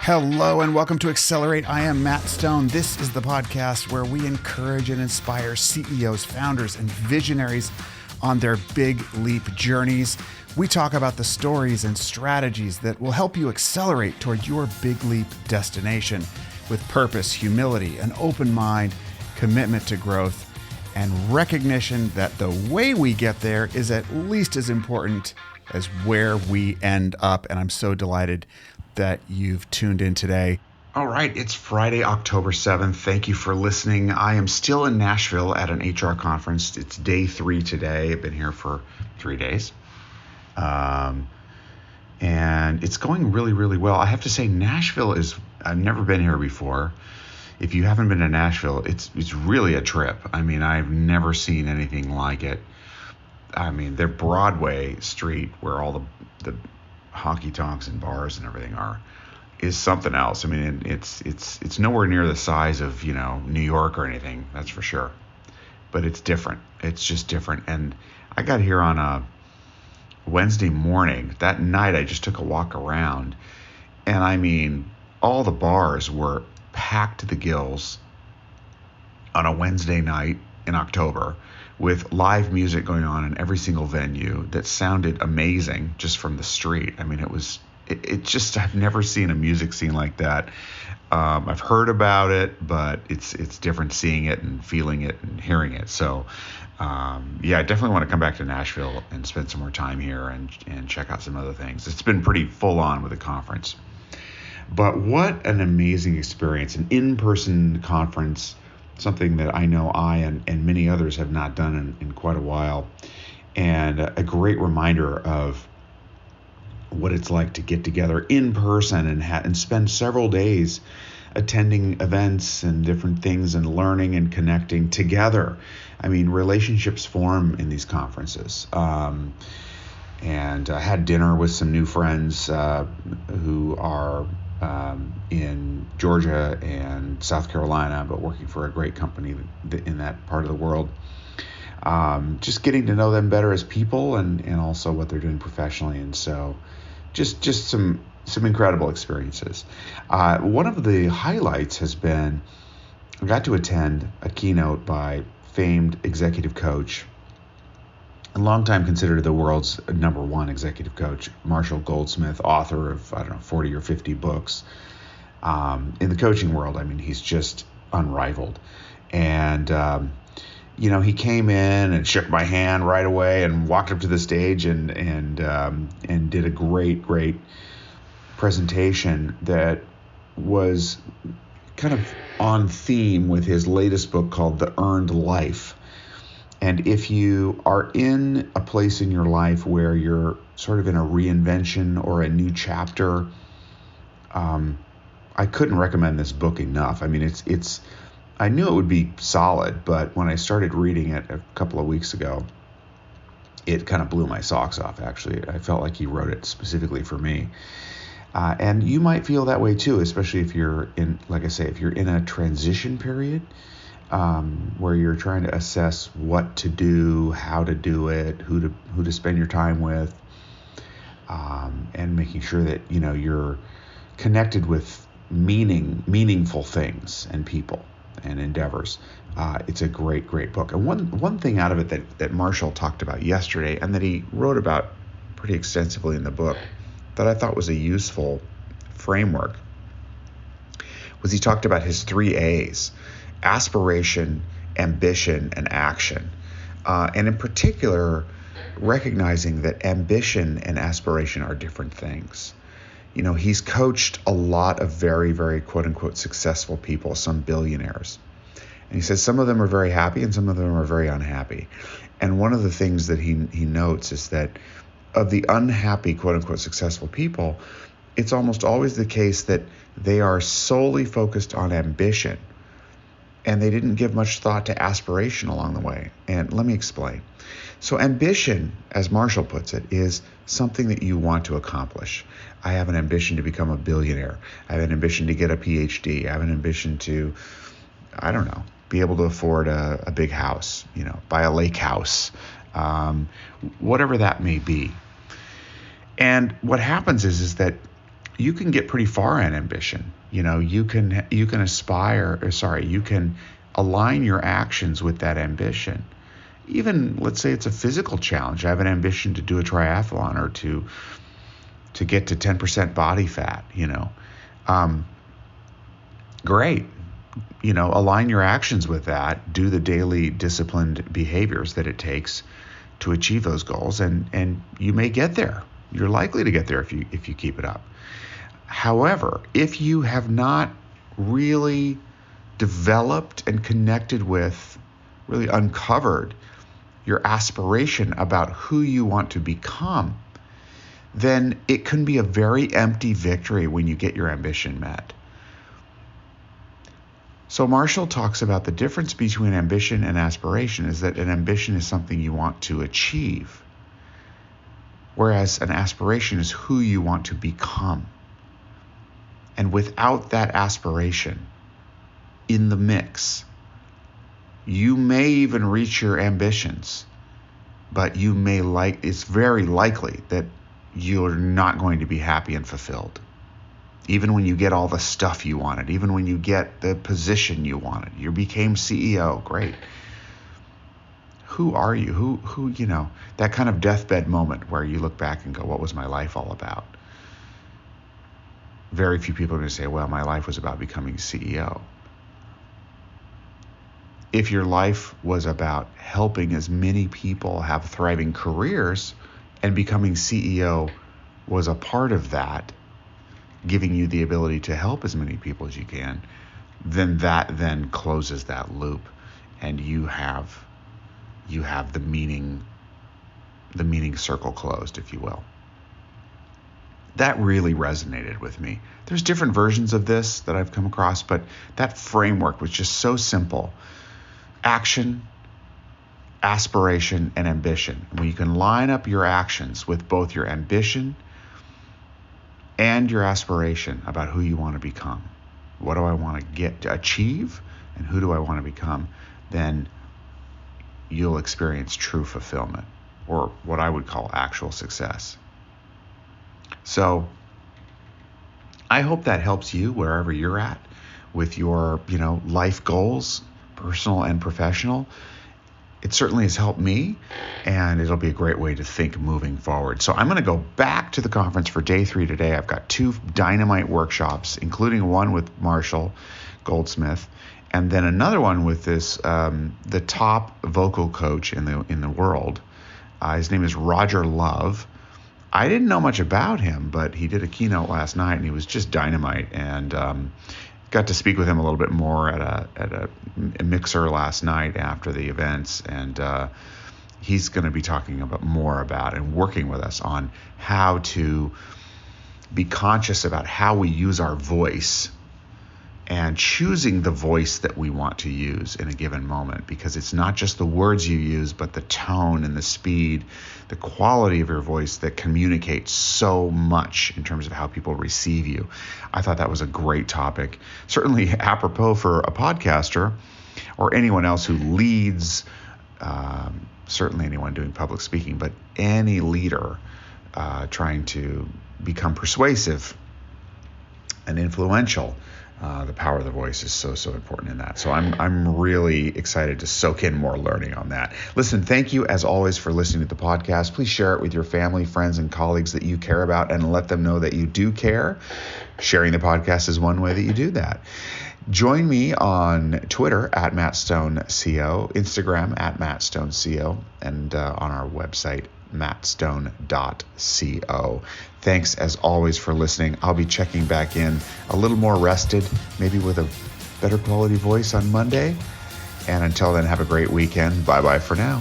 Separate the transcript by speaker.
Speaker 1: Hello and welcome to Accelerate. I am Matt Stone. This is the podcast where we encourage and inspire CEOs, founders, and visionaries on their big leap journeys. We talk about the stories and strategies that will help you accelerate toward your big leap destination with purpose, humility, an open mind, commitment to growth, and recognition that the way we get there is at least as important as where we end up. And I'm so delighted that you've tuned in today. All right, it's Friday, October 7th. Thank you for listening. I am still in Nashville at an HR conference. It's day 3 today. I've been here for 3 days. And it's going really, really well. I have to say, Nashville I've never been here before. If you haven't been to Nashville, it's really a trip. I mean, I've never seen anything like it. I mean, their Broadway street where all the honky tonks and bars and everything is something else. I mean, it's nowhere near the size of, New York or anything, that's for sure. But it's different. It's just different. And I got here on a Wednesday morning. That night I just took a walk around, and I mean, all the bars were packed to the gills on a Wednesday night in October, with live music going on in every single venue that sounded amazing just from the street. I mean, I've never seen a music scene like that. I've heard about it, but it's different seeing it and feeling it and hearing it. So, I definitely want to come back to Nashville and spend some more time here and check out some other things. It's been pretty full on with the conference. But what an amazing experience, an in-person conference, something that I know I and many others have not done in quite a while, and a great reminder of what it's like to get together in person and spend several days attending events and different things and learning and connecting together. I mean, relationships form in these conferences. And I had dinner with some new friends who are in Georgia and South Carolina, but working for a great company in that part of the world. Just getting to know them better as people and also what they're doing professionally. And so just some incredible experiences. One of the highlights has been I got to attend a keynote by famed executive coach, a long time considered the world's number one executive coach, Marshall Goldsmith, author of, 40 or 50 books. In the coaching world, I mean, he's just unrivaled. And, he came in and shook my hand right away and walked up to the stage and did a great presentation that was kind of on theme with his latest book called The Earned Life. And if you are in a place in your life where you're sort of in a reinvention or a new chapter, I couldn't recommend this book enough. I mean, I knew it would be solid, but when I started reading it a couple of weeks ago, it kind of blew my socks off, actually. I felt like he wrote it specifically for me. And you might feel that way too, especially if you're in, like I say, if you're in a transition period, where you're trying to assess what to do, how to do it, who to spend your time with, and making sure that you're connected with meaningful things and people and endeavors. It's a great book. And one thing out of it that Marshall talked about yesterday, and that he wrote about pretty extensively in the book, that I thought was a useful framework, was he talked about his 3 A's: aspiration, ambition, and action. And in particular, recognizing that ambition and aspiration are different things. He's coached a lot of very, very quote unquote successful people, some billionaires. And he says some of them are very happy and some of them are very unhappy. And one of the things that he notes is that of the unhappy quote unquote successful people, it's almost always the case that they are solely focused on ambition, and they didn't give much thought to aspiration along the way. And let me explain. So ambition, as Marshall puts it, is something that you want to accomplish. I have an ambition to become a billionaire. I have an ambition to get a PhD. I have an ambition to, be able to afford a big house, buy a lake house, whatever that may be. And what happens is that you can get pretty far in ambition. You can you can align your actions with that ambition. Even, let's say it's a physical challenge. I have an ambition to do a triathlon or to get to 10% body fat, great. Align your actions with that. Do the daily disciplined behaviors that it takes to achieve those goals, and you may get there. You're likely to get there if you keep it up. However, if you have not really developed and connected with, really uncovered your aspiration about who you want to become, then it can be a very empty victory when you get your ambition met. So Marshall talks about the difference between ambition and aspiration is that an ambition is something you want to achieve, whereas an aspiration is who you want to become. And without that aspiration in the mix, you may even reach your ambitions, but it's very likely that you're not going to be happy and fulfilled. Even when you get all the stuff you wanted, even when you get the position you wanted, you became CEO, great. Who are you? Who, that kind of deathbed moment where you look back and go, what was my life all about? Very few people are going to say, well, my life was about becoming CEO. If your life was about helping as many people have thriving careers and becoming CEO was a part of that, giving you the ability to help as many people as you can, then that closes that loop, and you have the meaning circle closed, if you will. That really resonated with me. There's different versions of this that I've come across, but that framework was just so simple. Action, aspiration, and ambition. When you can line up your actions with both your ambition and your aspiration about who you want to become, what do I want to get to achieve, and who do I want to become, then you'll experience true fulfillment, or what I would call actual success. So I hope that helps you wherever you're at with your, life goals, personal and professional. It certainly has helped me, and it'll be a great way to think moving forward. So I'm going to go back to the conference for day 3 today. I've got 2 dynamite workshops, including one with Marshall Goldsmith, and then another one with the top vocal coach in the world. His name is Roger Love. I didn't know much about him, but he did a keynote last night, and he was just dynamite. And got to speak with him a little bit more at a mixer last night after the events, and he's going to be talking more about and working with us on how to be conscious about how we use our voice and choosing the voice that we want to use in a given moment, because it's not just the words you use, but the tone and the speed, the quality of your voice that communicates so much in terms of how people receive you. I thought that was a great topic, certainly apropos for a podcaster or anyone else who leads, certainly anyone doing public speaking, but any leader trying to become persuasive and influential. The power of the voice is so important in that. So I'm really excited to soak in more learning on that. Listen, thank you as always for listening to the podcast. Please share it with your family, friends, and colleagues that you care about, and let them know that you do care. Sharing the podcast is one way that you do that. Join me on Twitter at MattStoneCO, Instagram at MattStoneCO, and on our website, mattstone.co. Thanks as always for listening. I'll be checking back in a little more rested, maybe with a better quality voice on Monday. And until then, have a great weekend. Bye-bye for now.